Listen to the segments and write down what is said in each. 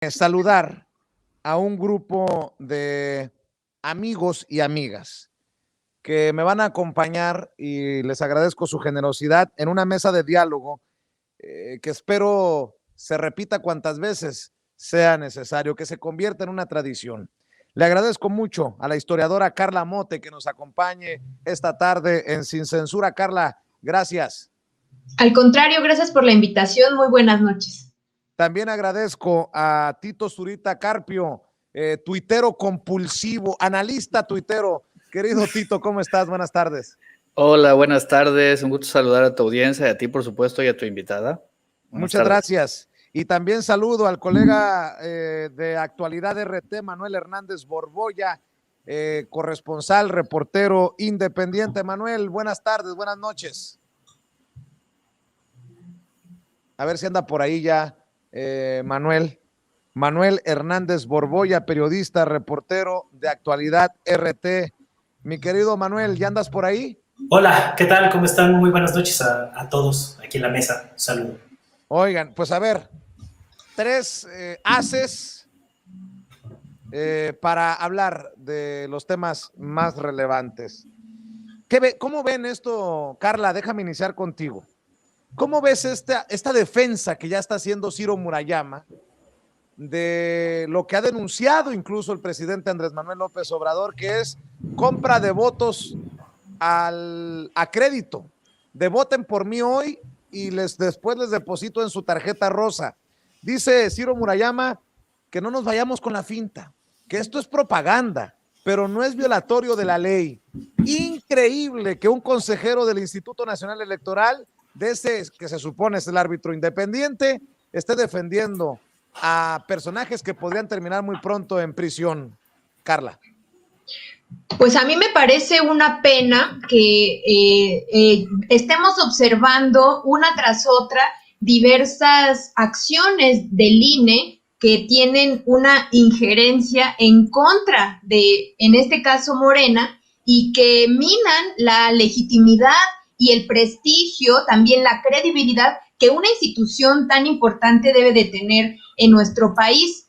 saludar a un grupo de amigos y amigas que me van a acompañar y les agradezco su generosidad en una mesa de diálogo que espero se repita cuantas veces sea necesario, que se convierta en una tradición. Le agradezco mucho a la historiadora Carla Mote que nos acompañe esta tarde en Sin Censura. Carla, gracias. Al contrario, gracias por la invitación. Muy buenas noches. También agradezco a Tito Zurita Carpio, tuitero compulsivo, analista tuitero. Querido Tito, ¿cómo estás? Buenas tardes. Hola, buenas tardes. Un gusto saludar a tu audiencia, y a ti, por supuesto, y a tu invitada. Muchas gracias. Y también saludo al colega de Actualidad RT, Manuel Hernández Borboya, corresponsal, reportero independiente. Manuel, buenas tardes, buenas noches. A ver si anda por ahí ya Manuel Hernández Borboya, periodista, reportero de Actualidad RT. Mi querido Manuel, ¿ya andas por ahí? Hola, ¿qué tal? ¿Cómo están? Muy buenas noches a todos aquí en la mesa. Saludos. Oigan, pues a ver, tres haces para hablar de los temas más relevantes. ¿Cómo ven esto, Carla? Déjame iniciar contigo. ¿Cómo ves esta defensa que ya está haciendo Ciro Murayama de lo que ha denunciado incluso el presidente Andrés Manuel López Obrador, que es compra de votos a crédito, de voten por mí hoy y después les deposito en su tarjeta rosa? Dice Ciro Murayama que no nos vayamos con la finta, que esto es propaganda, pero no es violatorio de la ley. Increíble que un consejero del Instituto Nacional Electoral, de ese que se supone es el árbitro independiente, esté defendiendo a personajes que podrían terminar muy pronto en prisión. Carla. Pues a mí me parece una pena que estemos observando una tras otra diversas acciones del INE que tienen una injerencia en contra de, en este caso, Morena, y que minan la legitimidad y el prestigio, también la credibilidad que una institución tan importante debe de tener en nuestro país.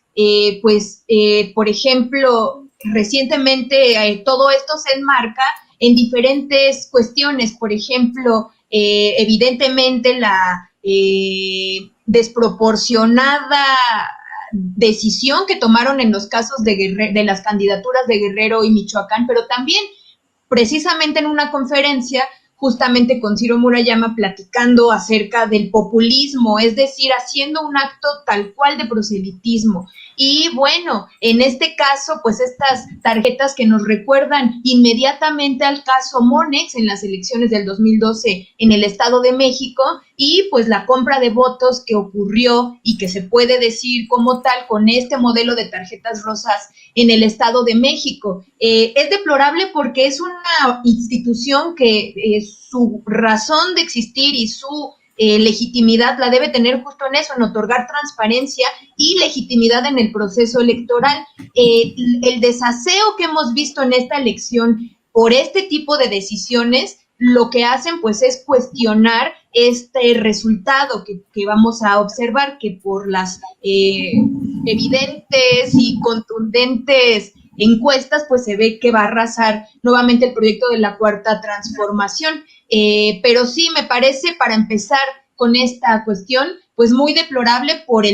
Por ejemplo, recientemente todo esto se enmarca en diferentes cuestiones. Por ejemplo, evidentemente la desproporcionada decisión que tomaron en los casos de las candidaturas de Guerrero y Michoacán, pero también precisamente en una conferencia justamente con Ciro Murayama platicando acerca del populismo, es decir, haciendo un acto tal cual de proselitismo. Y bueno, en este caso, pues estas tarjetas que nos recuerdan inmediatamente al caso Monex en las elecciones del 2012 en el Estado de México, y pues la compra de votos que ocurrió y que se puede decir como tal con este modelo de tarjetas rosas en el Estado de México. Es deplorable porque es una institución que su razón de existir y su legitimidad la debe tener justo en eso, en otorgar transparencia y legitimidad en el proceso electoral. El desaseo que hemos visto en esta elección por este tipo de decisiones, lo que hacen pues es cuestionar este resultado que vamos a observar, que por las evidentes y contundentes encuestas, pues se ve que va a arrasar nuevamente el proyecto de la Cuarta Transformación. Pero sí, me parece, para empezar con esta cuestión, pues muy deplorable por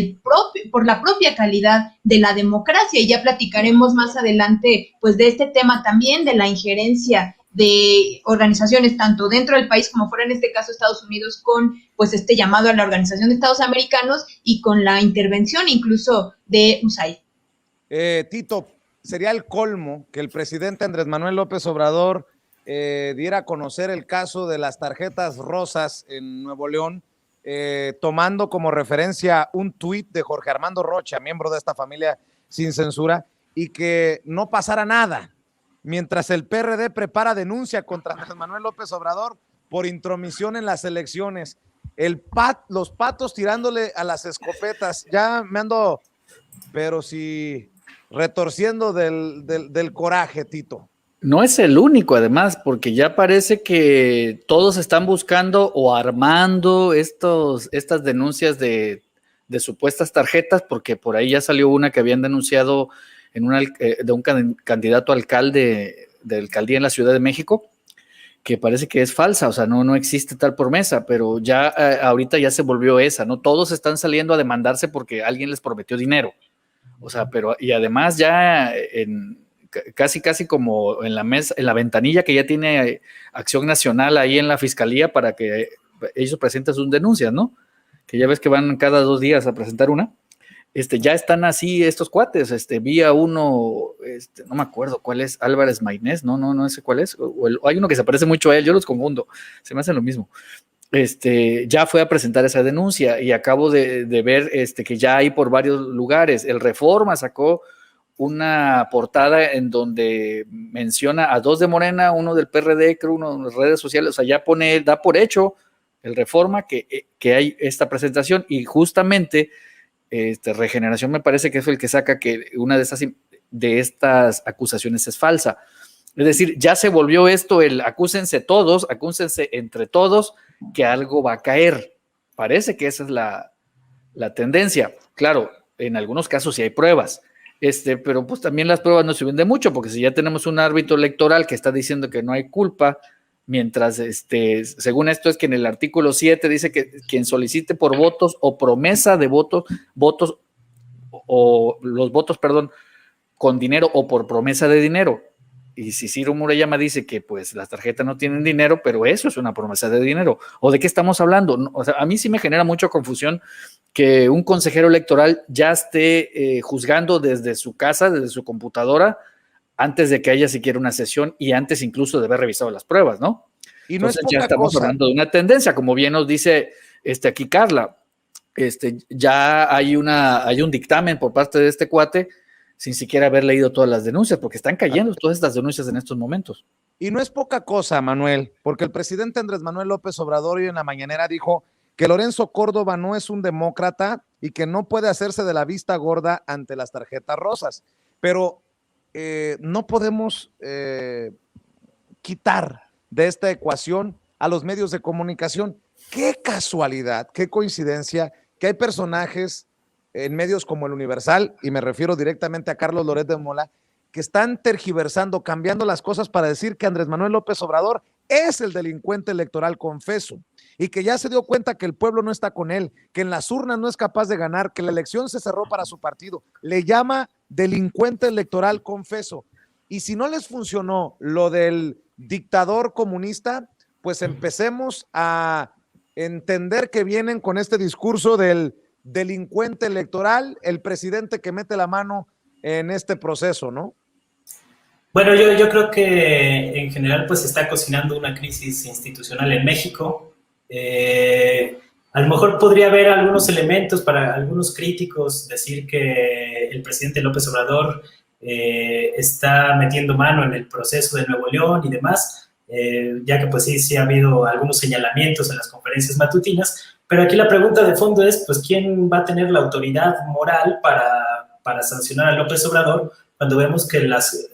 la propia calidad de la democracia, y ya platicaremos más adelante pues de este tema también, de la injerencia de organizaciones tanto dentro del país como fuera, en este caso Estados Unidos, con pues este llamado a la Organización de Estados Americanos y con la intervención incluso de USAID. Tito, sería el colmo que el presidente Andrés Manuel López Obrador diera a conocer el caso de las tarjetas rosas en Nuevo León, tomando como referencia un tuit de Jorge Armando Rocha, miembro de esta familia Sin Censura, y que no pasara nada, mientras el PRD prepara denuncia contra Andrés Manuel López Obrador por intromisión en las elecciones. Los patos tirándole a las escopetas. Ya me ando, pero sí, retorciendo del coraje, Tito. No es el único, además, porque ya parece que todos están buscando o armando estas denuncias de de supuestas tarjetas, porque por ahí ya salió una que habían denunciado de un candidato alcalde de alcaldía en la Ciudad de México, que parece que es falsa, o sea, no existe tal promesa, pero ya ahorita ya se volvió esa, ¿no? Todos están saliendo a demandarse porque alguien les prometió dinero, o sea, pero y además ya casi como en la mesa, en la ventanilla que ya tiene Acción Nacional ahí en la Fiscalía para que ellos presenten sus denuncias, ¿no? Que ya ves que van cada 2 días a presentar una. Ya están así estos cuates, vi a uno, no me acuerdo cuál es, Álvarez Maynés, no sé cuál es, o hay uno que se parece mucho a él, yo los confundo, se me hacen lo mismo. Ya fue a presentar esa denuncia y acabo de ver que ya hay por varios lugares. El Reforma sacó una portada en donde menciona a 2 de Morena, uno del PRD, creo uno en las redes sociales, o sea, ya da por hecho el Reforma que hay esta presentación y justamente Regeneración me parece que es el que saca que una de estas acusaciones es falsa. Es decir, ya se volvió esto el acúsense todos, acúsense entre todos, que algo va a caer. Parece que esa es la tendencia. Claro, en algunos casos sí hay pruebas, pero pues también las pruebas no sirven de mucho, porque si ya tenemos un árbitro electoral que está diciendo que no hay culpa, mientras, según esto es que en el artículo 7 dice que quien solicite por votos o promesa de votos o los votos, perdón, con dinero o por promesa de dinero. Y si Ciro Murayama dice que pues las tarjetas no tienen dinero, pero eso es una promesa de dinero. ¿O de qué estamos hablando? O sea, a mí sí me genera mucha confusión que un consejero electoral ya esté juzgando desde su casa, desde su computadora, antes de que haya siquiera una sesión y antes incluso de haber revisado las pruebas, ¿no? Y no Entonces es poca ya estamos cosa. hablando de una tendencia, como bien nos dice aquí Carla. Ya hay un dictamen por parte de este cuate sin siquiera haber leído todas las denuncias, porque están cayendo todas estas denuncias en estos momentos. Y no es poca cosa, Manuel, porque el presidente Andrés Manuel López Obrador hoy en la mañanera dijo que Lorenzo Córdoba no es un demócrata y que no puede hacerse de la vista gorda ante las tarjetas rosas. Pero no podemos quitar de esta ecuación a los medios de comunicación. Qué casualidad, qué coincidencia que hay personajes en medios como el Universal, y me refiero directamente a Carlos Loret de Mola, que están tergiversando, cambiando las cosas para decir que Andrés Manuel López Obrador es el delincuente electoral confeso y que ya se dio cuenta que el pueblo no está con él, que en las urnas no es capaz de ganar, que la elección se cerró para su partido. Le llama delincuente electoral confeso. Y si no les funcionó lo del dictador comunista, pues empecemos a entender que vienen con este discurso del delincuente electoral, el presidente que mete la mano en este proceso, ¿no? Bueno, yo creo que en general pues se está cocinando una crisis institucional en México. A lo mejor podría haber algunos elementos para algunos críticos decir que el presidente López Obrador está metiendo mano en el proceso de Nuevo León y demás, ya que pues sí ha habido algunos señalamientos en las conferencias matutinas, pero aquí la pregunta de fondo es, pues, ¿quién va a tener la autoridad moral para sancionar a López Obrador cuando vemos que las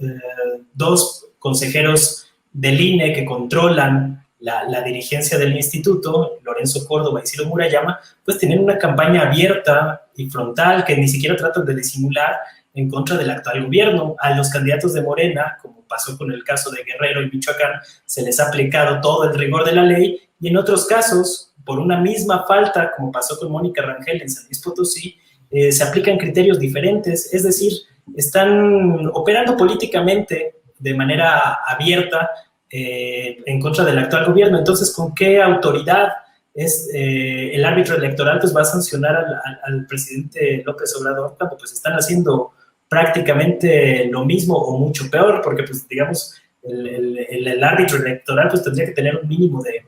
2 consejeros del INE que controlan la dirigencia del instituto, Lorenzo Córdoba y Ciro Murayama, pues tienen una campaña abierta y frontal que ni siquiera tratan de disimular en contra del actual gobierno? A los candidatos de Morena, como pasó con el caso de Guerrero y Michoacán, se les ha aplicado todo el rigor de la ley, y en otros casos, por una misma falta, como pasó con Mónica Rangel en San Luis Potosí, se aplican criterios diferentes, es decir, están operando políticamente de manera abierta en contra del actual gobierno. Entonces, ¿con qué autoridad el árbitro electoral pues va a sancionar al presidente López Obrador cuando pues están haciendo prácticamente lo mismo o mucho peor? Porque pues digamos el árbitro electoral pues tendría que tener un mínimo de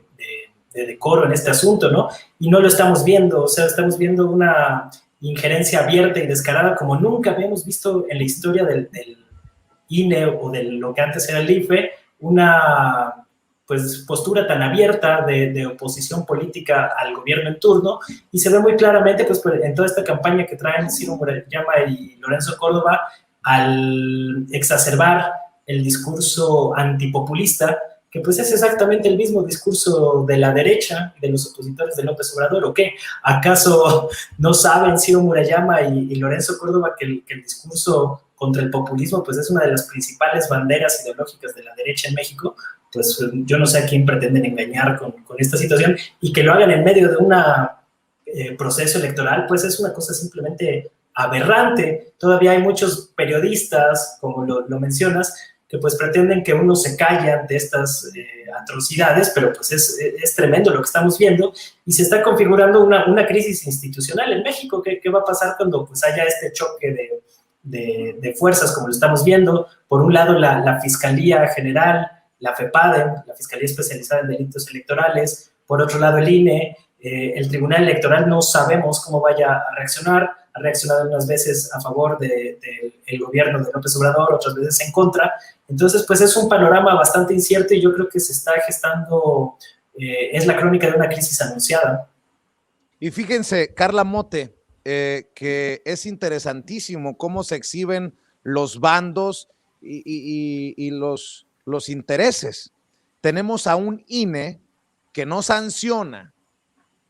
decoro en este asunto, ¿no? Y no lo estamos viendo. O sea, estamos viendo una injerencia abierta y descarada como nunca habíamos visto en la historia del INE o de lo que antes era el IFE, una pues postura tan abierta de oposición política al gobierno en turno, y se ve muy claramente pues en toda esta campaña que traen Ciro Murayama y Lorenzo Córdoba al exacerbar el discurso antipopulista que pues es exactamente el mismo discurso de la derecha, de los opositores de López Obrador, ¿o qué? ¿Acaso no saben Ciro Murayama y Lorenzo Córdoba que el discurso contra el populismo pues es una de las principales banderas ideológicas de la derecha en México? Pues yo no sé a quién pretenden engañar con esta situación, y que lo hagan en medio de un proceso electoral, pues es una cosa simplemente aberrante. Todavía hay muchos periodistas, como lo mencionas, que pues pretenden que uno se calle ante estas atrocidades, pero pues es tremendo lo que estamos viendo, y se está configurando una crisis institucional en México. ¿Qué va a pasar cuando pues haya este choque de fuerzas como lo estamos viendo? Por un lado la Fiscalía General, la FEPADE, la Fiscalía Especializada en Delitos Electorales, por otro lado el INE, el Tribunal Electoral no sabemos cómo vaya a reaccionar. Ha reaccionado unas veces a favor del gobierno de López Obrador, otras veces en contra. Entonces, pues es un panorama bastante incierto, y yo creo que se está gestando, es la crónica de una crisis anunciada. Y fíjense, Carla Mote, que es interesantísimo cómo se exhiben los bandos y los intereses. Tenemos a un INE que no sanciona,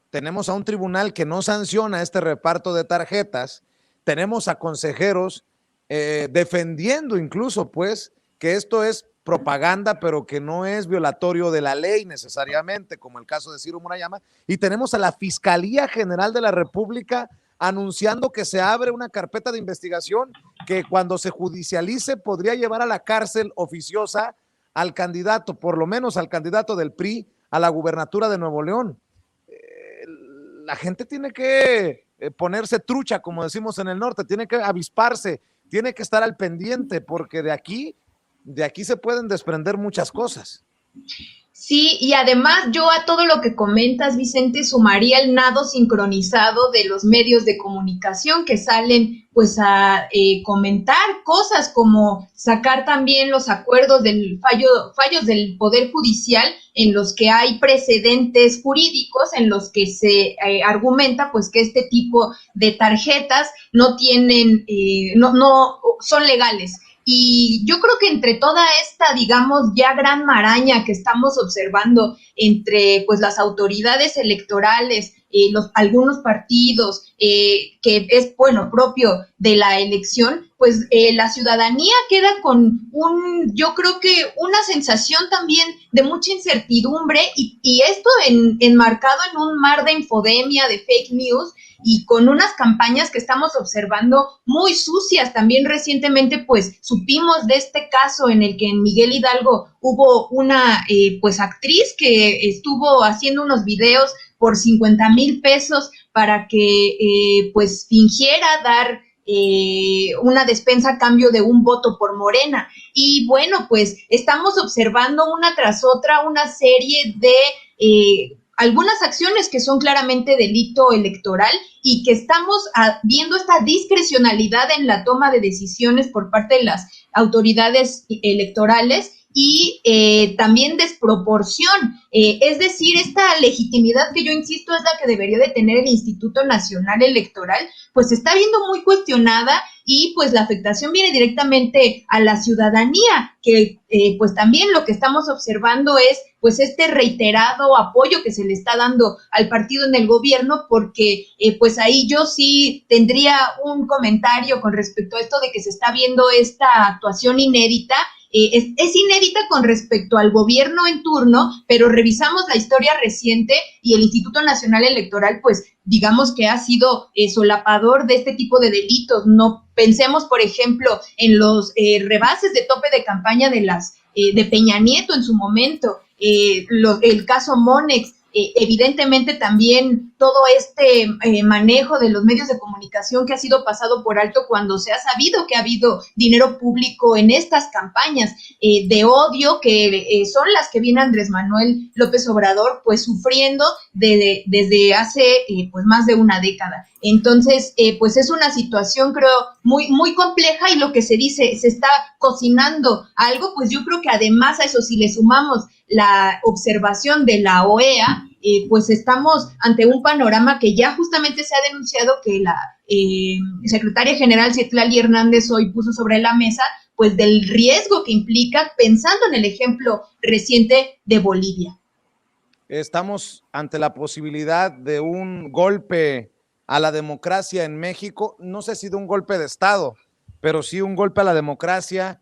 tenemos a un tribunal que no sanciona este reparto de tarjetas, tenemos a consejeros defendiendo incluso pues que esto es propaganda, pero que no es violatorio de la ley necesariamente, como el caso de Ciro Murayama, y tenemos a la Fiscalía General de la República anunciando que se abre una carpeta de investigación que cuando se judicialice podría llevar a la cárcel oficiosa al candidato, por lo menos al candidato del PRI a la gubernatura de Nuevo León. La gente tiene que ponerse trucha, como decimos en el norte, tiene que avisparse, tiene que estar al pendiente, porque de aquí se pueden desprender muchas cosas. Sí, y además yo a todo lo que comentas, Vicente, sumaría el nado sincronizado de los medios de comunicación que salen pues a comentar cosas como sacar también los acuerdos del fallos del Poder Judicial en los que hay precedentes jurídicos en los que se argumenta pues que este tipo de tarjetas no tienen, no son legales. Y yo creo que entre toda esta, digamos, ya gran maraña que estamos observando entre pues las autoridades electorales, algunos partidos, que es, bueno, propio de la elección, pues la ciudadanía queda con yo creo que una sensación también de mucha incertidumbre, y esto enmarcado en un mar de infodemia, de fake news, y con unas campañas que estamos observando muy sucias. También recientemente pues supimos de este caso en el que en Miguel Hidalgo hubo una pues actriz que estuvo haciendo unos videos por 50,000 pesos para que pues fingiera dar una despensa a cambio de un voto por Morena. Y bueno, pues estamos observando una tras otra una serie de algunas acciones que son claramente delito electoral, y que estamos viendo esta discrecionalidad en la toma de decisiones por parte de las autoridades electorales, y también desproporción, es decir, esta legitimidad que yo insisto es la que debería de tener el Instituto Nacional Electoral, pues se está viendo muy cuestionada, y pues la afectación viene directamente a la ciudadanía, que pues también lo que estamos observando es pues este reiterado apoyo que se le está dando al partido en el gobierno, porque pues ahí yo sí tendría un comentario con respecto a esto de que se está viendo esta actuación inédita. Es inédita con respecto al gobierno en turno, pero revisamos la historia reciente y el Instituto Nacional Electoral, pues digamos que ha sido solapador de este tipo de delitos. No pensemos, por ejemplo, en los rebases de tope de campaña de Peña Nieto en su momento, el caso Monex. Evidentemente también todo este manejo de los medios de comunicación que ha sido pasado por alto cuando se ha sabido que ha habido dinero público en estas campañas de odio, que son las que viene Andrés Manuel López Obrador pues sufriendo desde hace pues más de una década. Entonces, pues es una situación, creo, muy, muy compleja, y lo que se dice, se está cocinando algo, pues yo creo que además a eso, si le sumamos la observación de la OEA, pues estamos ante un panorama que ya justamente se ha denunciado, que la secretaria general Citlali Hernández hoy puso sobre la mesa, pues del riesgo que implica, pensando en el ejemplo reciente de Bolivia. Estamos ante la posibilidad de un golpe a la democracia en México, no sé si de un golpe de Estado, pero sí un golpe a la democracia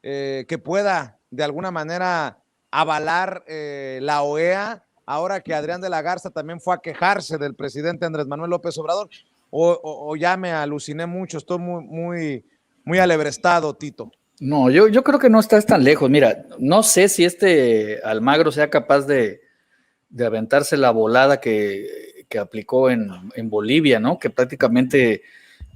que pueda de alguna manera avalar la OEA, ahora que Adrián de la Garza también fue a quejarse del presidente Andrés Manuel López Obrador, o ya me aluciné mucho, estoy muy alebrestado, Tito. No, yo creo que no estás tan lejos. Mira, no sé si Almagro sea capaz de aventarse la volada que aplicó en Bolivia, ¿no? Que prácticamente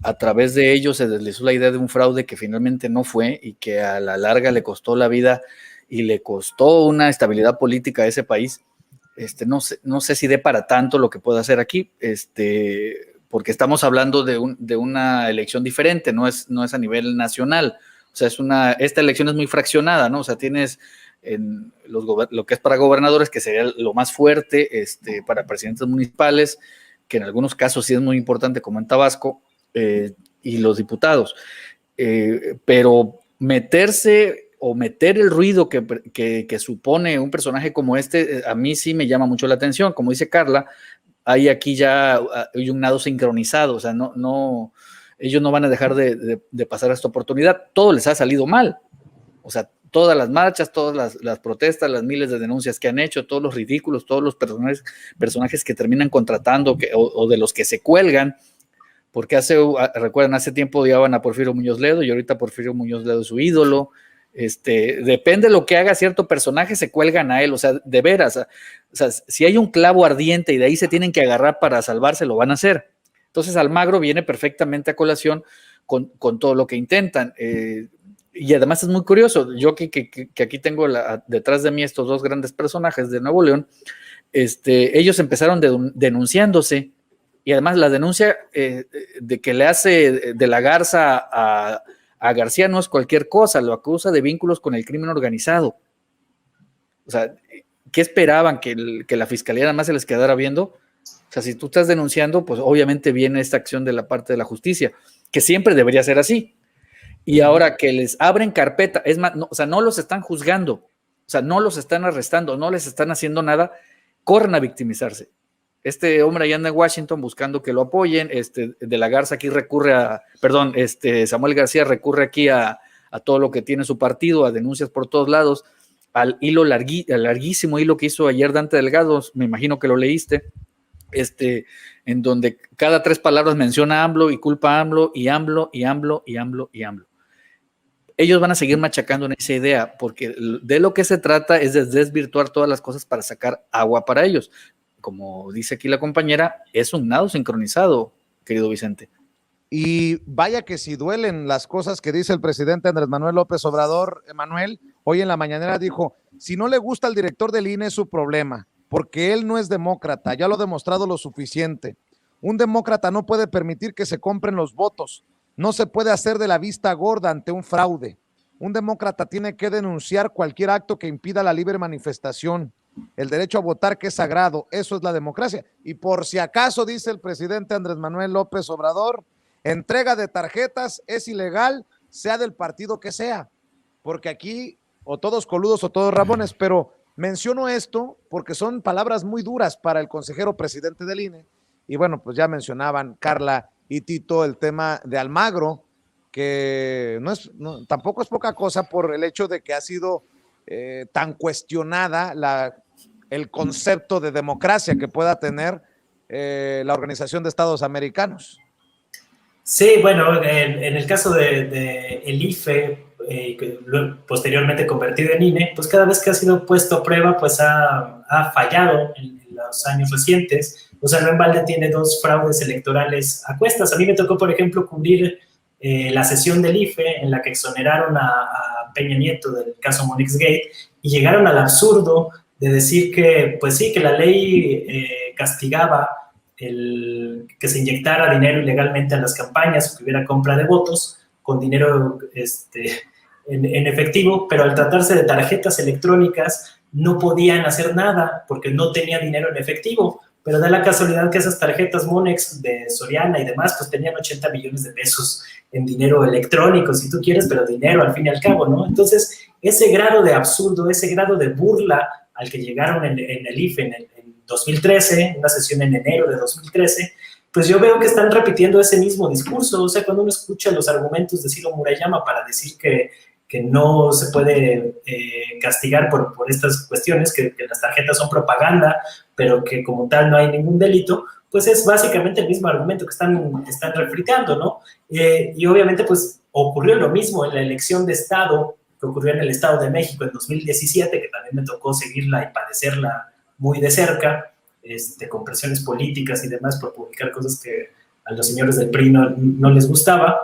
a través de ello se deslizó la idea de un fraude que finalmente no fue y que a la larga le costó la vida y le costó una estabilidad política a ese país. No sé si dé para tanto lo que pueda hacer aquí, porque estamos hablando de una elección diferente, no es a nivel nacional. O sea, esta elección es muy fraccionada, ¿no? O sea, tienes lo que es para gobernadores, que sería lo más fuerte, para presidentes municipales, que en algunos casos sí es muy importante, como en Tabasco, y los diputados. Pero meter el ruido que supone un personaje como a mí sí me llama mucho la atención. Como dice Carla, hay aquí ya un nado sincronizado, o sea, ellos no van a dejar de pasar esta oportunidad. Todo les ha salido mal, o sea, todas las marchas, todas las protestas, las miles de denuncias que han hecho, todos los ridículos, todos los personajes que terminan contratando o de los que se cuelgan, porque recuerdan, hace tiempo odiaban a Porfirio Muñoz Ledo y ahorita Porfirio Muñoz Ledo es su ídolo. Depende de lo que haga cierto personaje, se cuelgan a él, o sea, de veras, o sea, si hay un clavo ardiente y de ahí se tienen que agarrar para salvarse, lo van a hacer. Entonces Almagro viene perfectamente a colación con todo lo que intentan, y además es muy curioso, yo que aquí tengo detrás de mí estos dos grandes personajes de Nuevo León, ellos empezaron denunciándose, y además la denuncia de que le hace de la Garza a García no es cualquier cosa, lo acusa de vínculos con el crimen organizado. O sea, ¿qué esperaban? ¿Que la fiscalía nada más se les quedara viendo? O sea, si tú estás denunciando, pues obviamente viene esta acción de la parte de la justicia, que siempre debería ser así. Y ahora que les abren carpeta, es más, o sea, no los están juzgando, o sea, no los están arrestando, no les están haciendo nada, corren a victimizarse. Este hombre allá anda en Washington buscando que lo apoyen, de la Garza aquí Samuel García recurre aquí a todo lo que tiene su partido, a denuncias por todos lados, al larguísimo hilo que hizo ayer Dante Delgado, me imagino que lo leíste, en donde cada 3 palabras menciona a AMLO y culpa a AMLO y AMLO y AMLO y AMLO y AMLO. Ellos van a seguir machacando en esa idea, porque de lo que se trata es de desvirtuar todas las cosas para sacar agua para ellos. Como dice aquí la compañera, es un nado sincronizado, querido Vicente. Y vaya que si duelen las cosas que dice el presidente Andrés Manuel López Obrador. Emanuel, hoy en la mañanera dijo, si no le gusta al director del INE es su problema, porque él no es demócrata, ya lo ha demostrado lo suficiente. Un demócrata no puede permitir que se compren los votos, no se puede hacer de la vista gorda ante un fraude. Un demócrata tiene que denunciar cualquier acto que impida la libre manifestación. El derecho a votar, que es sagrado, eso es la democracia. Y por si acaso, dice el presidente Andrés Manuel López Obrador, entrega de tarjetas es ilegal, sea del partido que sea, porque aquí o todos coludos o todos rabones, pero menciono esto porque son palabras muy duras para el consejero presidente del INE. Y bueno, pues ya mencionaban Carla y Tito el tema de Almagro, que tampoco es poca cosa por el hecho de que ha sido tan cuestionada el concepto de democracia que pueda tener la Organización de Estados Americanos. Sí, bueno, en el caso de el IFE, posteriormente convertido en INE, pues cada vez que ha sido puesto a prueba, pues ha fallado en los años recientes. O sea, no en balde tiene 2 fraudes electorales a cuestas. A mí me tocó, por ejemplo, cubrir la sesión del IFE en la que exoneraron a Peña Nieto del caso Monixgate y llegaron al absurdo de decir que, pues sí, que la ley castigaba que se inyectara dinero ilegalmente a las campañas o que hubiera compra de votos con dinero en efectivo, pero al tratarse de tarjetas electrónicas no podían hacer nada porque no tenía dinero en efectivo. pero da la casualidad que esas tarjetas Monex de Soriana y demás, pues tenían 80 millones de pesos en dinero electrónico, si tú quieres, pero dinero al fin y al cabo, ¿no? Entonces, ese grado de absurdo, ese grado de burla al que llegaron en el IFE en 2013, una sesión en enero de 2013, pues yo veo que están repitiendo ese mismo discurso. O sea, cuando uno escucha los argumentos de Ciro Murayama para decir que no se puede castigar por estas cuestiones, que las tarjetas son propaganda, pero que como tal no hay ningún delito, pues es básicamente el mismo argumento que están refritando, ¿no? Y obviamente pues ocurrió lo mismo en la elección de Estado que ocurrió en el Estado de México en 2017, que también me tocó seguirla y padecerla muy de cerca, con presiones políticas y demás por publicar cosas que a los señores del PRI no les gustaba.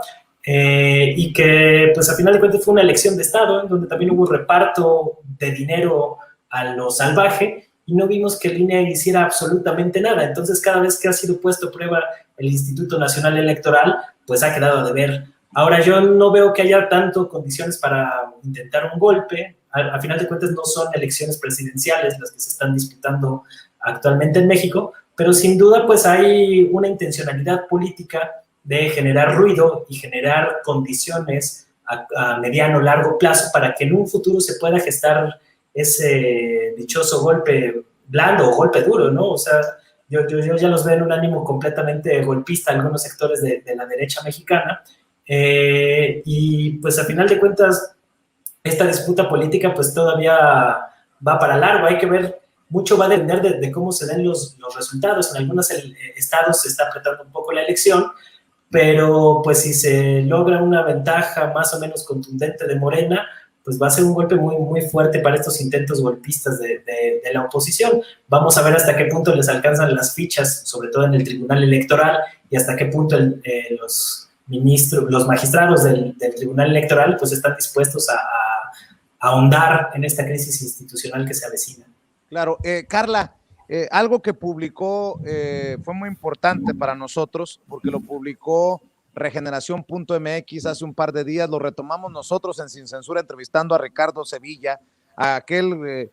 Y que pues a final de cuentas fue una elección de Estado en donde también hubo reparto de dinero a lo salvaje y no vimos que el INE hiciera absolutamente nada. Entonces cada vez que ha sido puesto a prueba el Instituto Nacional Electoral, pues ha quedado a deber. Ahora yo no veo que haya tanto condiciones para intentar un golpe. A final de cuentas no son elecciones presidenciales las que se están disputando actualmente en México, pero sin duda pues hay una intencionalidad política de generar ruido y generar condiciones a mediano o largo plazo para que en un futuro se pueda gestar ese dichoso golpe blando o golpe duro, ¿no? O sea, yo ya los veo en un ánimo completamente golpista algunos sectores de la derecha mexicana, y pues a final de cuentas esta disputa política pues todavía va para largo. Hay que ver, mucho va a depender de cómo se den los resultados. En algunos estados se está apretando un poco la elección, pero pues si se logra una ventaja más o menos contundente de Morena, pues va a ser un golpe muy, muy fuerte para estos intentos golpistas de la oposición. Vamos a ver hasta qué punto les alcanzan las fichas, sobre todo en el Tribunal Electoral, y hasta qué punto los magistrados del Tribunal Electoral pues están dispuestos a ahondar en esta crisis institucional que se avecina. Claro, Carla, algo que publicó fue muy importante para nosotros porque lo publicó Regeneración.mx hace un par de días, lo retomamos nosotros en Sin Censura entrevistando a Ricardo Sevilla, a aquel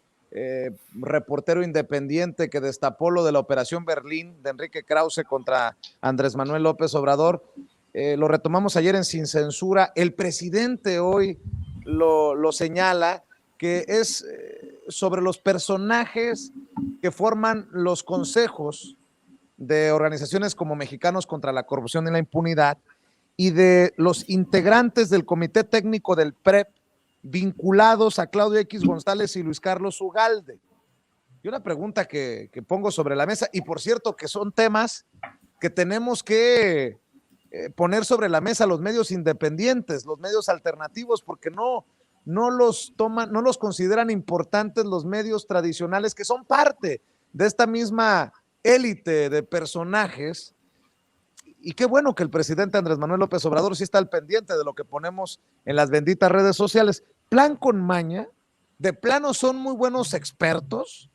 reportero independiente que destapó lo de la Operación Berlín de Enrique Krause contra Andrés Manuel López Obrador. Lo retomamos ayer en Sin Censura. El presidente hoy lo señala que es sobre los personajes que forman los consejos de organizaciones como Mexicanos contra la Corrupción y la Impunidad y de los integrantes del Comité Técnico del PREP vinculados a Claudio X González y Luis Carlos Ugalde. Y una pregunta que pongo sobre la mesa, y por cierto que son temas que tenemos que poner sobre la mesa los medios independientes, los medios alternativos, porque no los toman, no los consideran importantes los medios tradicionales que son parte de esta misma élite de personajes. Y qué bueno que el presidente Andrés Manuel López Obrador sí está al pendiente de lo que ponemos en las benditas redes sociales. Plan con maña, de plano son muy buenos expertos,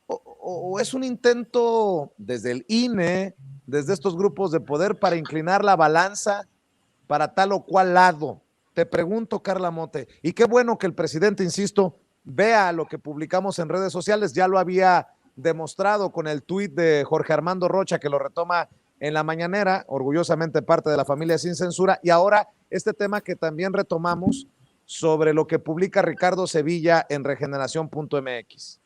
o es un intento desde el INE, desde estos grupos de poder para inclinar la balanza para tal o cual lado. Te pregunto, Carla Mote, y qué bueno que el presidente, insisto, vea lo que publicamos en redes sociales. Ya lo había demostrado con el tuit de Jorge Armando Rocha, que lo retoma en la mañanera, orgullosamente parte de la familia Sin Censura, y ahora este tema que también retomamos sobre lo que publica Ricardo Sevilla en Regeneración.mx.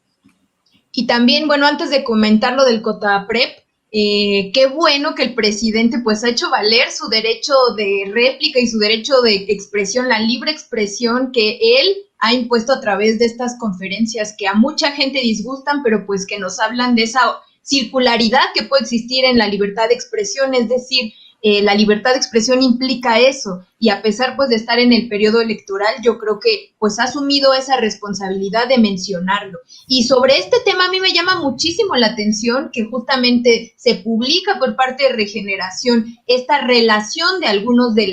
Y también, bueno, antes de comentar lo del COTAPREP, qué bueno que el presidente pues ha hecho valer su derecho de réplica y su derecho de expresión, la libre expresión que él ha impuesto a través de estas conferencias que a mucha gente disgustan, pero pues que nos hablan de esa circularidad que puede existir en la libertad de expresión. Es decir, la libertad de expresión implica eso, y a pesar pues de estar en el periodo electoral, yo creo que pues ha asumido esa responsabilidad de mencionarlo. Y sobre este tema a mí me llama muchísimo la atención que justamente se publica por parte de Regeneración esta relación de algunos de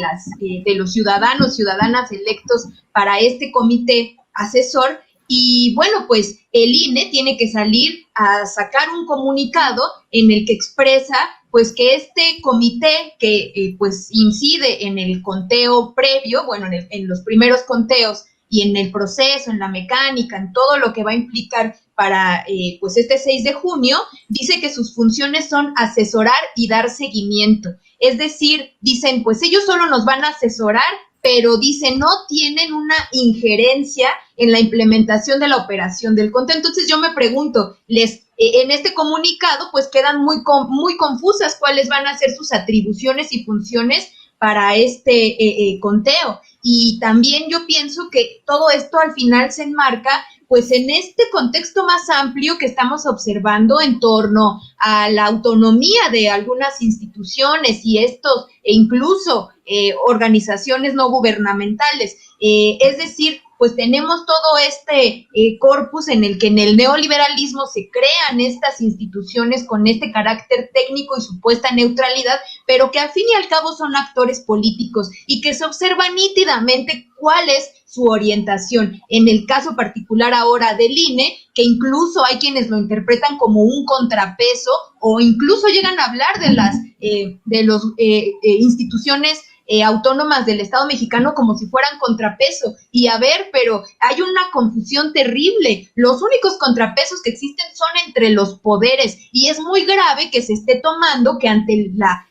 los ciudadanas electos para este comité asesor. Y bueno, pues el INE tiene que salir a sacar un comunicado en el que expresa pues que este comité que pues incide en el conteo previo, bueno, en los primeros conteos y en el proceso, en la mecánica, en todo lo que va a implicar para pues este 6 de junio, dice que sus funciones son asesorar y dar seguimiento. Es decir, dicen, pues ellos solo nos van a asesorar, pero dicen, no tienen una injerencia en la implementación de la operación del conteo. Entonces yo me pregunto, en este comunicado pues quedan muy confusas cuáles van a ser sus atribuciones y funciones para este conteo. Y también yo pienso que todo esto al final se enmarca pues en este contexto más amplio que estamos observando en torno a la autonomía de algunas instituciones y estos, e incluso organizaciones no gubernamentales. Es decir, pues tenemos todo este corpus en el que en el neoliberalismo se crean estas instituciones con este carácter técnico y supuesta neutralidad, pero que al fin y al cabo son actores políticos y que se observa nítidamente cuál es su orientación. En el caso particular ahora del INE, que incluso hay quienes lo interpretan como un contrapeso o incluso llegan a hablar de las instituciones autónomas del Estado mexicano como si fueran contrapeso. Y a ver, pero hay una confusión terrible. Los únicos contrapesos que existen son entre los poderes y es muy grave que se esté tomando que ante la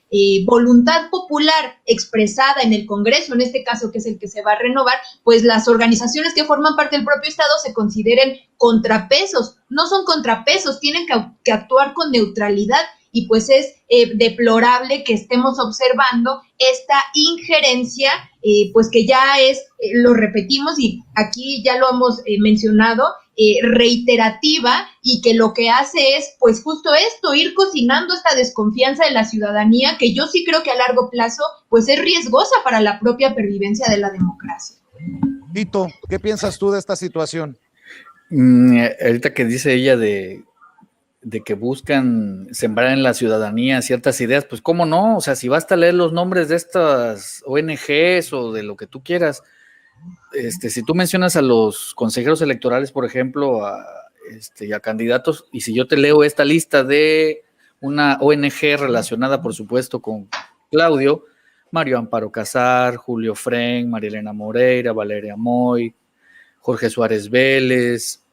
voluntad popular expresada en el Congreso, en este caso que es el que se va a renovar, pues las organizaciones que forman parte del propio Estado se consideren contrapesos. No son contrapesos, tienen que actuar con neutralidad. Y pues es deplorable que estemos observando esta injerencia, pues que ya es, lo repetimos y aquí ya lo hemos mencionado, reiterativa y que lo que hace es pues justo esto, ir cocinando esta desconfianza de la ciudadanía que yo sí creo que a largo plazo pues es riesgosa para la propia pervivencia de la democracia. Tito, ¿qué piensas tú de esta situación? Ahorita que dice ella de que buscan sembrar en la ciudadanía ciertas ideas, pues cómo no, o sea, si basta leer los nombres de estas ONGs o de lo que tú quieras, si tú mencionas a los consejeros electorales, por ejemplo, a candidatos, y si yo te leo esta lista de una ONG relacionada, por supuesto, con Claudio, Mario Amparo Casar, Julio Fren, María Elena Moreira, Valeria Moy, Jorge Suárez Vélez,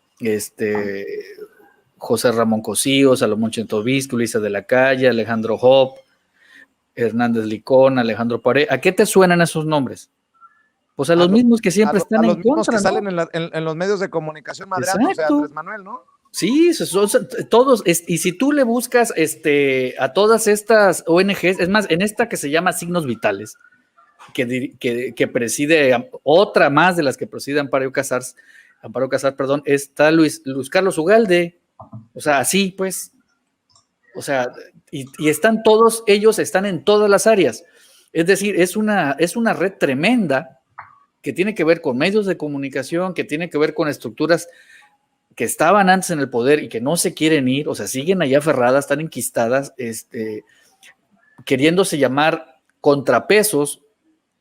José Ramón Cosío, Salomón Chentovisco, Luisa de la Calle, Alejandro Hop, Hernández Licón, Alejandro Paré. ¿A qué te suenan esos nombres? Pues a los mismos que siempre están en contra, ¿no? A los mismos que salen en los medios de comunicación madreando, o sea, Andrés Manuel, ¿no? Sí, son todos, y si tú le buscas a todas estas ONGs, es más, en esta que se llama Signos Vitales, que preside, otra más de las que preside Amparo Casar, está Luis Carlos Ugalde. O sea, así pues, o sea, y están todos, ellos están en todas las áreas. Es decir, es una red tremenda que tiene que ver con medios de comunicación, que tiene que ver con estructuras que estaban antes en el poder y que no se quieren ir, o sea, siguen allá aferradas, están enquistadas, queriéndose llamar contrapesos,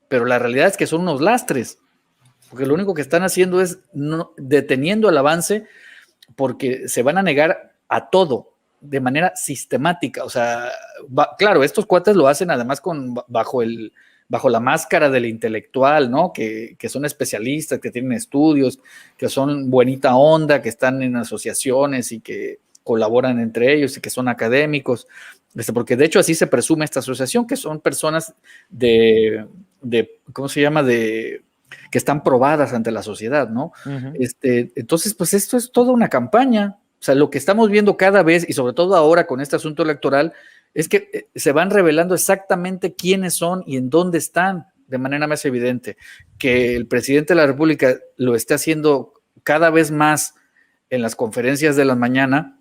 pero la realidad es que son unos lastres, porque lo único que están haciendo es deteniendo el avance, porque se van a negar a todo de manera sistemática. O sea, claro, estos cuates lo hacen además bajo la máscara del intelectual, ¿no? Que son especialistas, que tienen estudios, que son buenita onda, que están en asociaciones y que colaboran entre ellos y que son académicos, porque de hecho así se presume esta asociación, que son personas ¿cómo se llama? Que están probadas ante la sociedad, ¿no? Uh-huh. Entonces, pues esto es toda una campaña. O sea, lo que estamos viendo cada vez, y sobre todo ahora con este asunto electoral, es que se van revelando exactamente quiénes son y en dónde están de manera más evidente. Que el presidente de la República lo esté haciendo cada vez más en las conferencias de la mañana,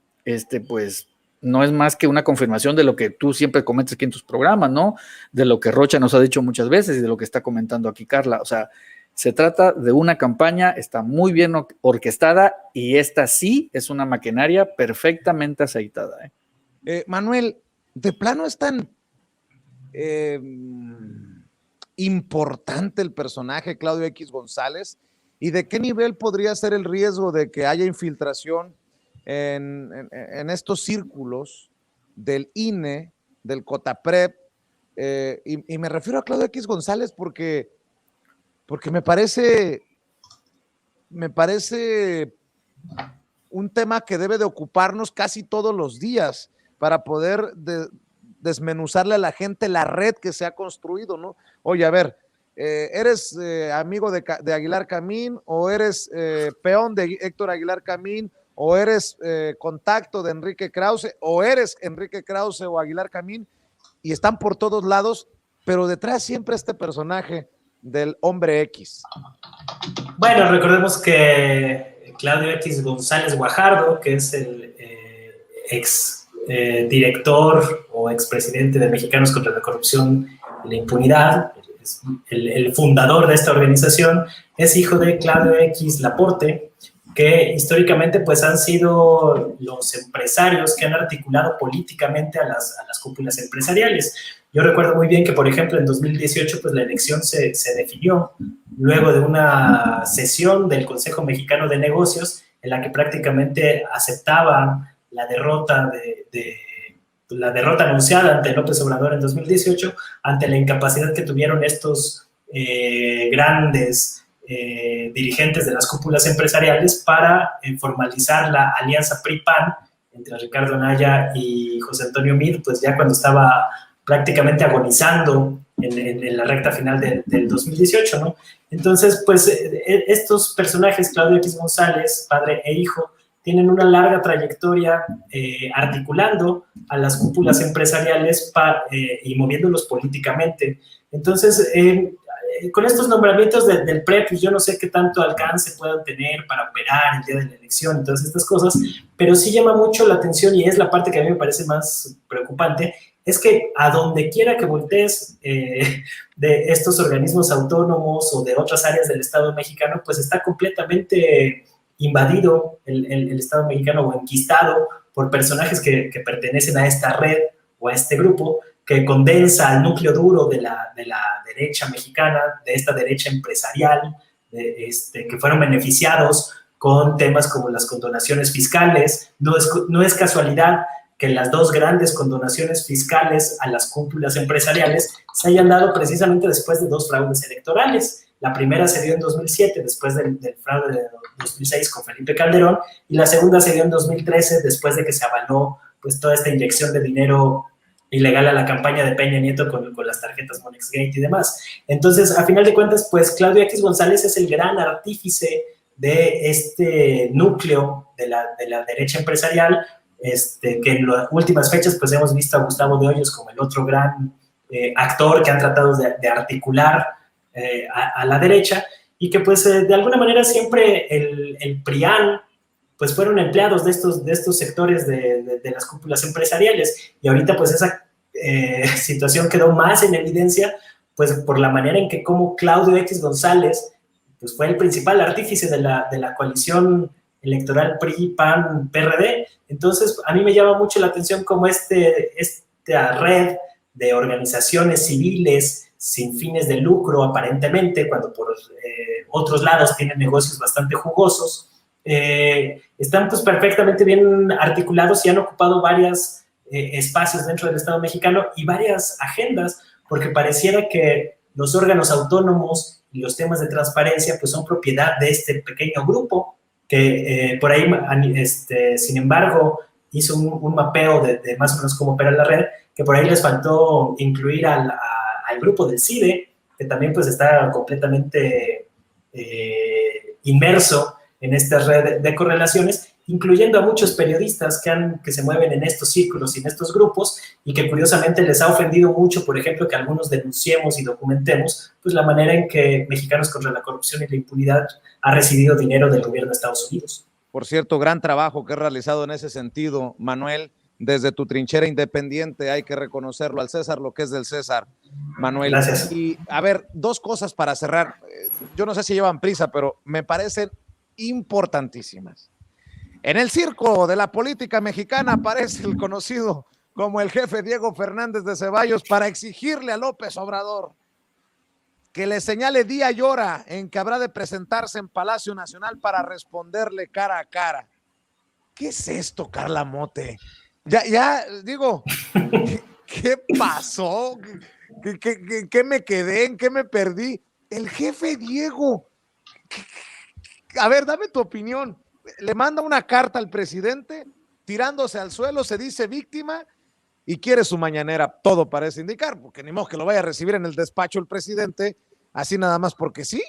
pues no es más que una confirmación de lo que tú siempre comentas aquí en tus programas, ¿no? De lo que Rocha nos ha dicho muchas veces y de lo que está comentando aquí Carla. O sea, se trata de una campaña, está muy bien orquestada y esta sí es una maquinaria perfectamente aceitada. Manuel, de plano es tan importante el personaje Claudio X González, y de qué nivel podría ser el riesgo de que haya infiltración en estos círculos del INE, del COTAPREP, y me refiero a Claudio X González porque me parece me parece un tema que debe de ocuparnos casi todos los días para poder desmenuzarle a la gente la red que se ha construido, ¿no? Oye, a ver, ¿eres amigo de Aguilar Camín o eres peón de Héctor Aguilar Camín o eres contacto de Enrique Krause o eres Enrique Krause o Aguilar Camín? Y están por todos lados, pero detrás siempre este personaje del hombre X. Bueno, recordemos que Claudio X González Guajardo, que es el ex director o expresidente de Mexicanos contra la Corrupción y la Impunidad, el fundador de esta organización, es hijo de Claudio X Laporte, que históricamente pues han sido los empresarios que han articulado políticamente a las cúpulas empresariales. Yo recuerdo muy bien que, por ejemplo, en 2018 pues la elección se definió luego de una sesión del Consejo Mexicano de Negocios en la que prácticamente aceptaban la derrota la derrota anunciada ante López Obrador en 2018 ante la incapacidad que tuvieron estos grandes dirigentes de las cúpulas empresariales para formalizar la alianza PRI-PAN entre Ricardo Anaya y José Antonio Meade, pues ya cuando estaba prácticamente agonizando en la recta final del 2018, ¿no? Entonces, pues estos personajes, Claudio X González, padre e hijo, tienen una larga trayectoria articulando a las cúpulas empresariales y moviéndolos políticamente. Entonces, con estos nombramientos del PRE, pues yo no sé qué tanto alcance puedan tener para operar el día de la elección y todas estas cosas, pero sí llama mucho la atención y es la parte que a mí me parece más preocupante, es que a donde quiera que voltees de estos organismos autónomos o de otras áreas del Estado mexicano, pues está completamente invadido el Estado mexicano o enquistado por personajes que pertenecen a esta red o a este grupo que condensa al núcleo duro de la derecha mexicana, de esta derecha empresarial, que fueron beneficiados con temas como las condonaciones fiscales. No es casualidad que las dos grandes condonaciones fiscales a las cúpulas empresariales se hayan dado precisamente después de dos fraudes electorales. La primera se dio en 2007, después del fraude de 2006 con Felipe Calderón, y la segunda se dio en 2013, después de que se avaló pues, toda esta inyección de dinero ilegal a la campaña de Peña Nieto con las tarjetas Monexgate y demás. Entonces, a final de cuentas, pues Claudio X González es el gran artífice de este núcleo de la derecha empresarial, que en las últimas fechas pues hemos visto a Gustavo de Hoyos como el otro gran actor que han tratado de articular a la derecha y que pues de alguna manera siempre el PRIAN pues fueron empleados de estos sectores de las cúpulas empresariales y ahorita pues esa situación quedó más en evidencia pues por la manera en que como Claudio X González pues fue el principal artífice de la coalición electoral PRI-PAN-PRD. Entonces, a mí me llama mucho la atención cómo esta red de organizaciones civiles sin fines de lucro, aparentemente, cuando por otros lados tienen negocios bastante jugosos, están pues perfectamente bien articulados y han ocupado varios espacios dentro del Estado mexicano y varias agendas, porque pareciera que los órganos autónomos y los temas de transparencia pues son propiedad de este pequeño grupo que por ahí, sin embargo, hizo un mapeo de más o menos cómo opera la red, que por ahí les faltó incluir al grupo del CIDE, que también pues está completamente inmerso en esta red de correlaciones, incluyendo a muchos periodistas que se mueven en estos círculos y en estos grupos y que curiosamente les ha ofendido mucho, por ejemplo, que algunos denunciemos y documentemos pues la manera en que Mexicanos contra la Corrupción y la Impunidad ha recibido dinero del gobierno de Estados Unidos. Por cierto, gran trabajo que has realizado en ese sentido, Manuel, desde tu trinchera independiente, hay que reconocerlo al César, lo que es del César, Manuel. Gracias. Y a ver, dos cosas para cerrar. Yo no sé si llevan prisa, pero me parecen importantísimas. En el circo de la política mexicana aparece el conocido como el jefe Diego Fernández de Ceballos para exigirle a López Obrador que le señale día y hora en que habrá de presentarse en Palacio Nacional para responderle cara a cara. ¿Qué es esto, Carla Mote? Ya digo, ¿qué pasó? ¿Qué me quedé? ¿En qué me perdí? El jefe Diego. A ver, dame tu opinión. Le manda una carta al presidente, tirándose al suelo, se dice víctima y quiere su mañanera. Todo parece indicar, porque ni modo que lo vaya a recibir en el despacho el presidente, así nada más porque sí.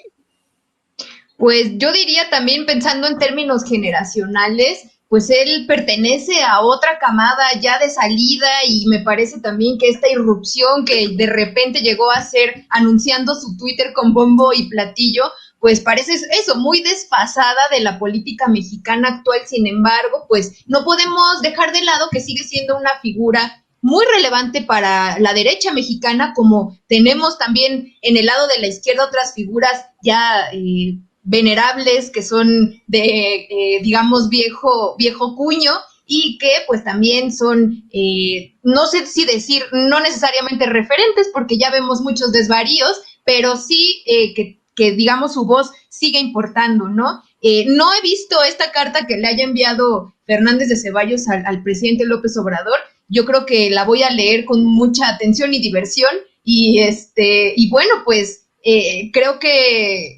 Pues yo diría también, pensando en términos generacionales, pues él pertenece a otra camada ya de salida, y me parece también que esta irrupción que de repente llegó a ser anunciando su Twitter con bombo y platillo, pues parece eso, muy desfasada de la política mexicana actual. Sin embargo, pues no podemos dejar de lado que sigue siendo una figura muy relevante para la derecha mexicana, como tenemos también en el lado de la izquierda otras figuras ya venerables que son de, digamos, viejo cuño, y que pues también son, no sé si decir, no necesariamente referentes, porque ya vemos muchos desvaríos, pero sí que digamos su voz sigue importando, ¿no? No he visto esta carta que le haya enviado Fernández de Ceballos al presidente López Obrador. Yo creo que la voy a leer con mucha atención y diversión, y bueno, pues creo que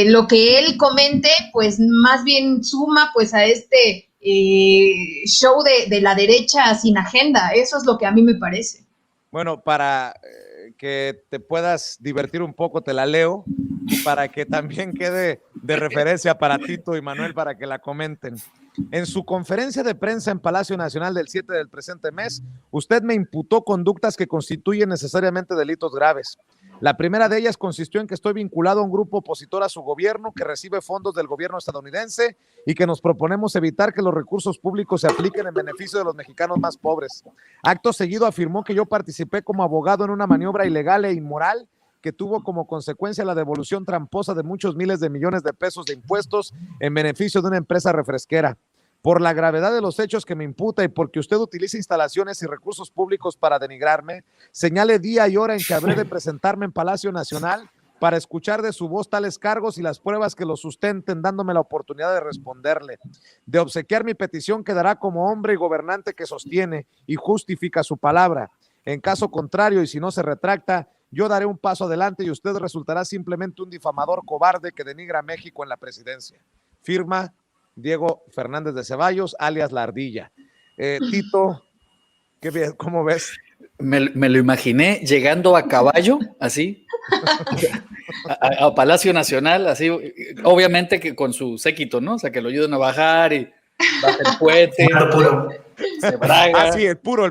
lo que él comente, pues más bien suma pues a este show de la derecha sin agenda. Eso es lo que a mí me parece. Bueno, para que te puedas divertir un poco, te la leo, y para que también quede de referencia para Tito y Manuel para que la comenten. En su conferencia de prensa en Palacio Nacional del 7 del presente mes, usted me imputó conductas que constituyen necesariamente delitos graves. La primera de ellas consistió en que estoy vinculado a un grupo opositor a su gobierno que recibe fondos del gobierno estadounidense y que nos proponemos evitar que los recursos públicos se apliquen en beneficio de los mexicanos más pobres. Acto seguido afirmó que yo participé como abogado en una maniobra ilegal e inmoral que tuvo como consecuencia la devolución tramposa de muchos miles de millones de pesos de impuestos en beneficio de una empresa refresquera. Por la gravedad de los hechos que me imputa y porque usted utiliza instalaciones y recursos públicos para denigrarme, señale día y hora en que habré de presentarme en Palacio Nacional para escuchar de su voz tales cargos y las pruebas que los sustenten, dándome la oportunidad de responderle. De obsequiar mi petición, quedará como hombre y gobernante que sostiene y justifica su palabra. En caso contrario, y si no se retracta, yo daré un paso adelante y usted resultará simplemente un difamador cobarde que denigra a México en la presidencia. Firma Diego Fernández de Ceballos, alias La Ardilla. Tito, ¿cómo ves? Me lo imaginé llegando a caballo, así, a Palacio Nacional, así, obviamente que con su séquito, ¿no? O sea, que lo ayuden a bajar y baja el puente, se braga. Así, el puro.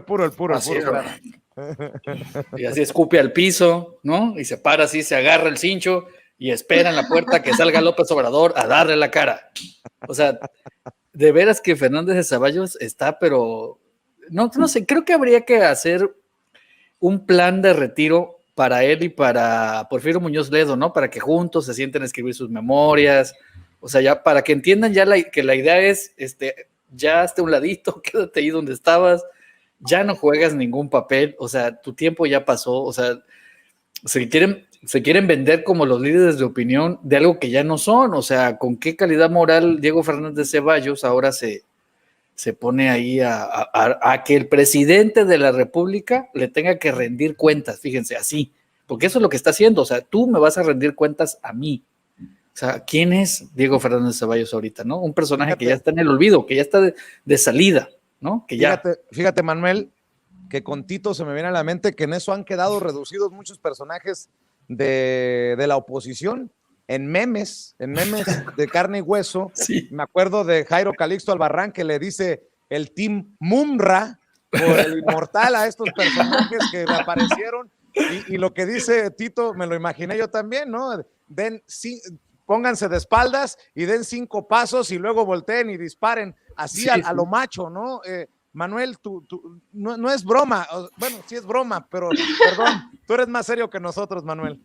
Así, claro. Y así escupe al piso, ¿no? Y se para así, se agarra el cincho y espera en la puerta que salga López Obrador a darle la cara. O sea, de veras que Fernández de Ceballos está, pero no sé, creo que habría que hacer un plan de retiro para él y para Porfirio Muñoz Ledo, ¿no? Para que juntos se sienten a escribir sus memorias, o sea, ya para que entiendan ya que la idea es, ya hazte un ladito, quédate ahí donde estabas, ya no juegas ningún papel, o sea, tu tiempo ya pasó, o sea, se quieren vender como los líderes de opinión de algo que ya no son. O sea, ¿con qué calidad moral Diego Fernández Ceballos ahora se pone ahí a que el presidente de la República le tenga que rendir cuentas? Fíjense, así, porque eso es lo que está haciendo. O sea, tú me vas a rendir cuentas a mí. O sea, ¿quién es Diego Fernández Ceballos ahorita, no? Un personaje que ya está en el olvido, que ya está de salida, ¿no? Que ya... Fíjate, Manuel, que con Tito se me viene a la mente que en eso han quedado reducidos muchos personajes de la oposición en memes de carne y hueso. Sí. Me acuerdo de Jairo Calixto Albarrán, que le dice el Team Mumra por el inmortal a estos personajes que aparecieron, y lo que dice Tito me lo imaginé yo también, ¿no? Pónganse de espaldas y den 5 pasos y luego volteen y disparen así, sí, a lo macho, ¿no? Manuel, no es broma, bueno, sí es broma, pero perdón, tú eres más serio que nosotros, Manuel.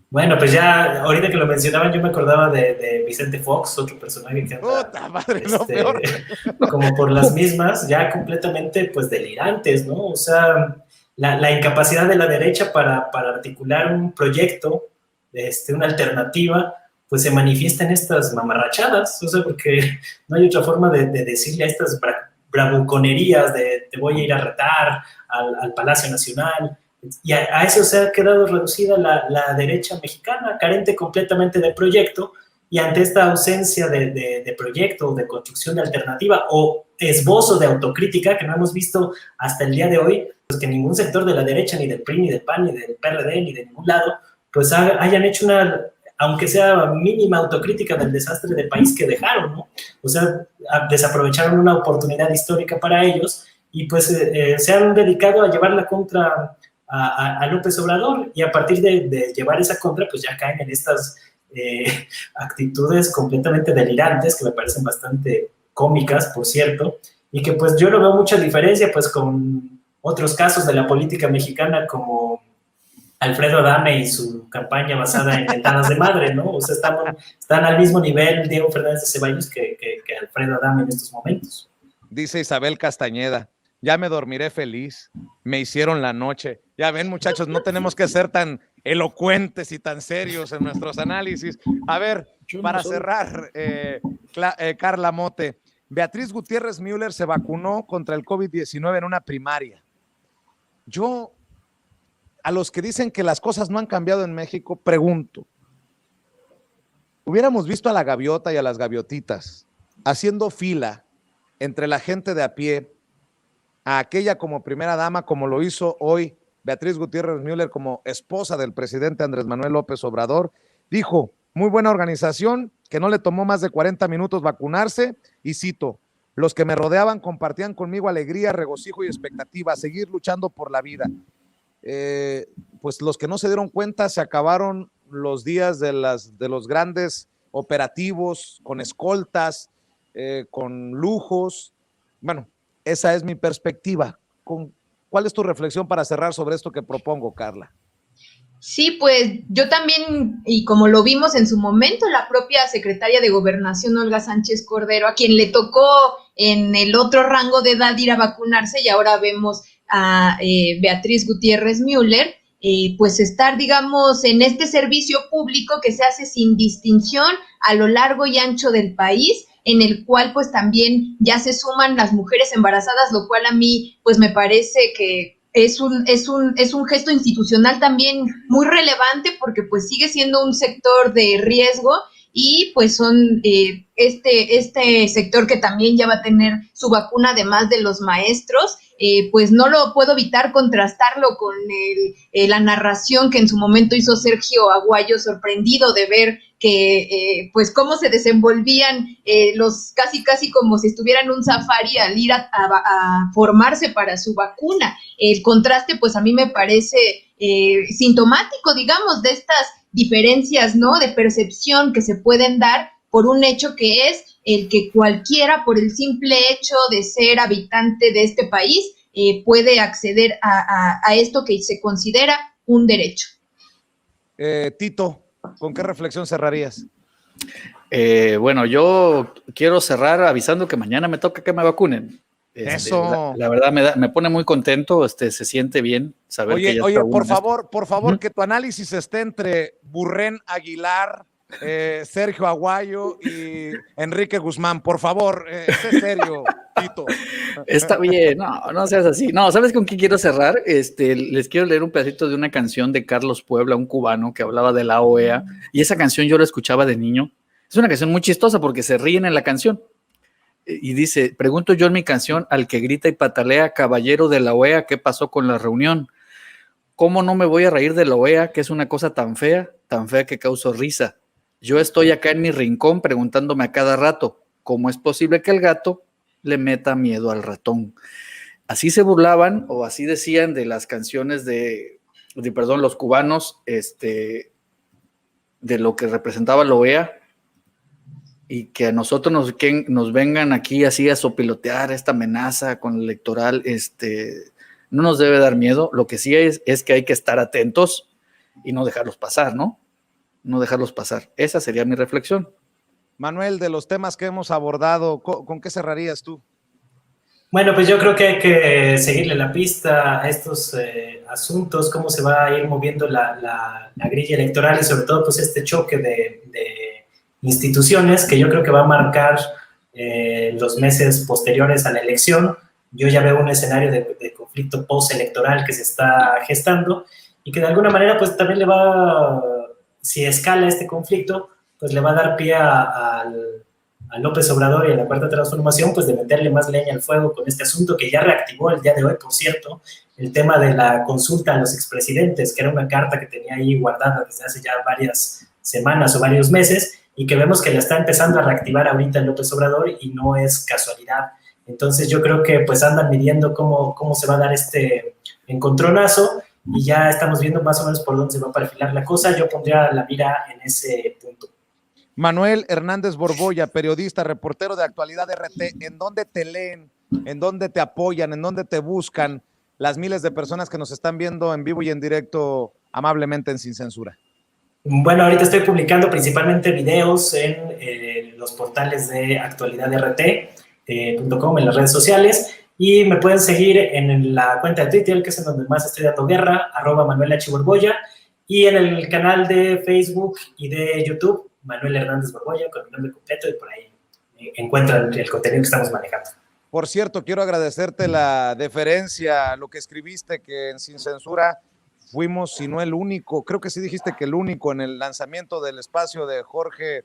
Bueno, pues ya, ahorita que lo mencionaban, yo me acordaba de Vicente Fox, otro personaje que anda, ¡puta madre, no, peor! Como por las mismas, ya completamente, pues, delirantes, ¿no? O sea, la incapacidad de la derecha para articular un proyecto, una alternativa, pues se manifiesta en estas mamarrachadas, o sea, porque no hay otra forma de decirle a estas bravuconerías de te voy a ir a retar al Palacio Nacional, y a eso se ha quedado reducida la derecha mexicana, carente completamente de proyecto, y ante esta ausencia de proyecto, de construcción de alternativa o esbozo de autocrítica que no hemos visto hasta el día de hoy, pues que ningún sector de la derecha, ni del PRI, ni del PAN, ni del PRD, ni de ningún lado, pues hayan hecho una, aunque sea mínima autocrítica del desastre de país que dejaron, ¿no? O sea, desaprovecharon una oportunidad histórica para ellos y pues se han dedicado a llevar la contra a López Obrador, y a partir de llevar esa contra, pues ya caen en estas actitudes completamente delirantes que me parecen bastante cómicas, por cierto, y que pues yo no veo mucha diferencia pues con otros casos de la política mexicana como Alfredo Adame y su campaña basada en mentadas de madre, ¿no? O sea, están al mismo nivel Diego Fernández de Ceballos que Alfredo Adame en estos momentos. Dice Isabel Castañeda, ya me dormiré feliz, me hicieron la noche. Ya ven, muchachos, no tenemos que ser tan elocuentes y tan serios en nuestros análisis. A ver, para cerrar, Carla Mote, Beatriz Gutiérrez Müller se vacunó contra el COVID-19 en una primaria. Yo, a los que dicen que las cosas no han cambiado en México, pregunto, hubiéramos visto a la gaviota y a las gaviotitas haciendo fila entre la gente de a pie, a aquella como primera dama, como lo hizo hoy Beatriz Gutiérrez Müller como esposa del presidente Andrés Manuel López Obrador, dijo, muy buena organización, que no le tomó más de 40 minutos vacunarse, y cito, los que me rodeaban compartían conmigo alegría, regocijo y expectativa, a seguir luchando por la vida. Pues los que no se dieron cuenta, se acabaron los días de los grandes operativos, con escoltas, con lujos. Bueno, esa es mi perspectiva. ¿Cuál es tu reflexión para cerrar sobre esto que propongo, Carla? Sí, pues yo también, y como lo vimos en su momento, la propia secretaria de Gobernación, Olga Sánchez Cordero, a quien le tocó en el otro rango de edad ir a vacunarse, y ahora vemos a Beatriz Gutiérrez Müller, pues estar, digamos, en este servicio público que se hace sin distinción a lo largo y ancho del país, en el cual pues también ya se suman las mujeres embarazadas, lo cual a mí pues me parece que es un gesto institucional también muy relevante, porque pues sigue siendo un sector de riesgo, y pues son este sector que también ya va a tener su vacuna, además de los maestros. Pues no lo puedo evitar contrastarlo con la narración que en su momento hizo Sergio Aguayo, sorprendido de ver que pues cómo se desenvolvían los casi como si estuvieran en un safari al ir a formarse para su vacuna. El contraste pues a mí me parece sintomático, digamos, de estas diferencias, ¿no?, de percepción que se pueden dar por un hecho que es el que cualquiera, por el simple hecho de ser habitante de este país, puede acceder a esto que se considera un derecho. Tito, ¿con qué reflexión cerrarías? Bueno, yo quiero cerrar avisando que mañana me toca que me vacunen. Eso. La verdad me pone muy contento, se siente bien saber que ya Oye, está por favor, que tu análisis esté entre Burren Aguilar, Sergio Aguayo y Enrique Guzmán, por favor, sé serio, Tito. Está bien, no seas así. No, ¿sabes con qué quiero cerrar? Les quiero leer un pedacito de una canción de Carlos Puebla, un cubano que hablaba de la OEA, y esa canción yo la escuchaba de niño. Es una canción muy chistosa porque se ríen en la canción. Y dice, pregunto yo en mi canción al que grita y patalea, caballero de la OEA, ¿qué pasó con la reunión? ¿Cómo no me voy a reír de la OEA, que es una cosa tan fea que causó risa? Yo estoy acá en mi rincón preguntándome a cada rato, ¿cómo es posible que el gato le meta miedo al ratón? Así se burlaban o así decían de las canciones de los cubanos, de lo que representaba la OEA, y que a nosotros nos vengan aquí así a sopilotear esta amenaza con el electoral, no nos debe dar miedo. Lo que sí es que hay que estar atentos y no dejarlos pasar, ¿no? No dejarlos pasar. Esa sería mi reflexión. Manuel, de los temas que hemos abordado, ¿con qué cerrarías tú? Bueno, pues yo creo que hay que seguirle la pista a estos asuntos, cómo se va a ir moviendo la grilla electoral, y sobre todo pues este choque de instituciones que yo creo que va a marcar los meses posteriores a la elección. Yo ya veo un escenario de conflicto postelectoral que se está gestando, y que de alguna manera pues también le va, si escala este conflicto, pues le va a dar pie a López Obrador y a la Cuarta Transformación, pues de meterle más leña al fuego con este asunto que ya reactivó el día de hoy, por cierto, el tema de la consulta a los expresidentes, que era una carta que tenía ahí guardada desde hace ya varias semanas o varios meses, y que vemos que la está empezando a reactivar ahorita López Obrador y no es casualidad. Entonces yo creo que pues andan midiendo cómo se va a dar este encontronazo y ya estamos viendo más o menos por dónde se va a perfilar la cosa. Yo pondría la mira en ese punto. Manuel Hernández Borboya, periodista, reportero de Actualidad RT, ¿en dónde te leen? ¿En dónde te apoyan? ¿En dónde te buscan las miles de personas que nos están viendo en vivo y en directo amablemente en Sin Censura? Bueno, ahorita estoy publicando principalmente videos en los portales de actualidadrt.com, en las redes sociales, y me pueden seguir en la cuenta de Twitter, que es en donde más estoy dando guerra, @ManuelH. Y en el canal de Facebook y de YouTube, Manuel Hernández Borboya, con mi nombre completo, y por ahí encuentran el contenido que estamos manejando. Por cierto, quiero agradecerte la deferencia, lo que escribiste, que en Sin Censura fuimos, si no el único, creo que sí dijiste que el único en el lanzamiento del espacio de Jorge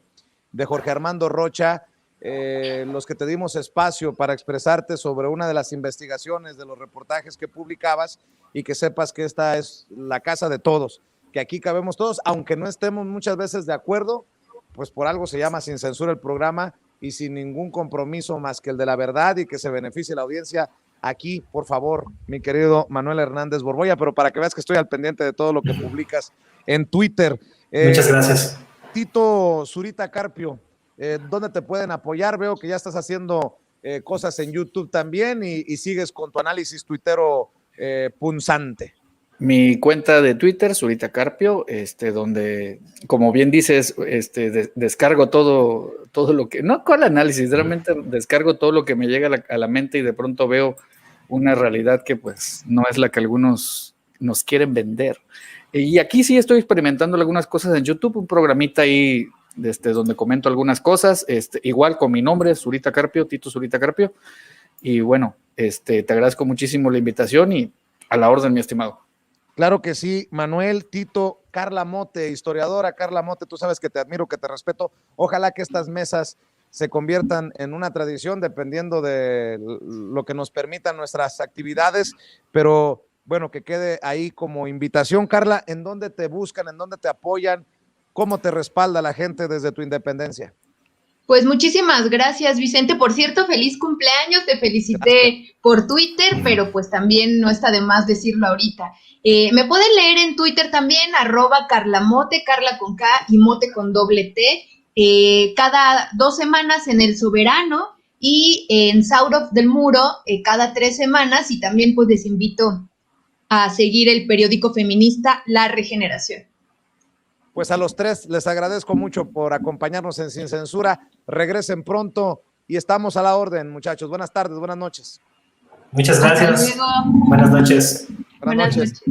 Armando Rocha, los que te dimos espacio para expresarte sobre una de las investigaciones, de los reportajes que publicabas, y que sepas que esta es la casa de todos, que aquí cabemos todos, aunque no estemos muchas veces de acuerdo, pues por algo se llama Sin Censura el programa, y sin ningún compromiso más que el de la verdad y que se beneficie la audiencia. Aquí, por favor, mi querido Manuel Hernández Borboya, pero para que veas que estoy al pendiente de todo lo que publicas en Twitter. Muchas gracias. Tito Zurita Carpio, ¿dónde te pueden apoyar? Veo que ya estás haciendo cosas en YouTube también y sigues con tu análisis tuitero punzante. Mi cuenta de Twitter, Zurita Carpio, donde, como bien dices, descargo todo lo que, no con el análisis, realmente descargo todo lo que me llega a la mente y de pronto veo una realidad que pues no es la que algunos nos quieren vender. Y aquí sí estoy experimentando algunas cosas en YouTube, un programita ahí donde comento algunas cosas, igual con mi nombre, Zurita Carpio, Tito Zurita Carpio. Y bueno, te agradezco muchísimo la invitación y a la orden, mi estimado. Claro que sí, Manuel, Tito, Carla Mote, historiadora Carla Mote, tú sabes que te admiro, que te respeto. Ojalá que estas mesas se conviertan en una tradición dependiendo de lo que nos permitan nuestras actividades, pero bueno, que quede ahí como invitación. Carla, ¿en dónde te buscan, en dónde te apoyan? ¿Cómo te respalda la gente desde tu independencia? Pues muchísimas gracias, Vicente. Por cierto, feliz cumpleaños, te felicité por Twitter, pero pues también no está de más decirlo ahorita. Me pueden leer en Twitter también, @carlamote, Carla con K y Mote con doble T, cada 2 semanas en El Soberano y en Saurof del Muro cada 3 semanas, y también pues les invito a seguir el periódico feminista La Regeneración. Pues a los tres les agradezco mucho por acompañarnos en Sin Censura. Regresen pronto y estamos a la orden, muchachos. Buenas tardes, buenas noches. Muchas gracias. Hasta luego. Buenas noches. Buenas noches.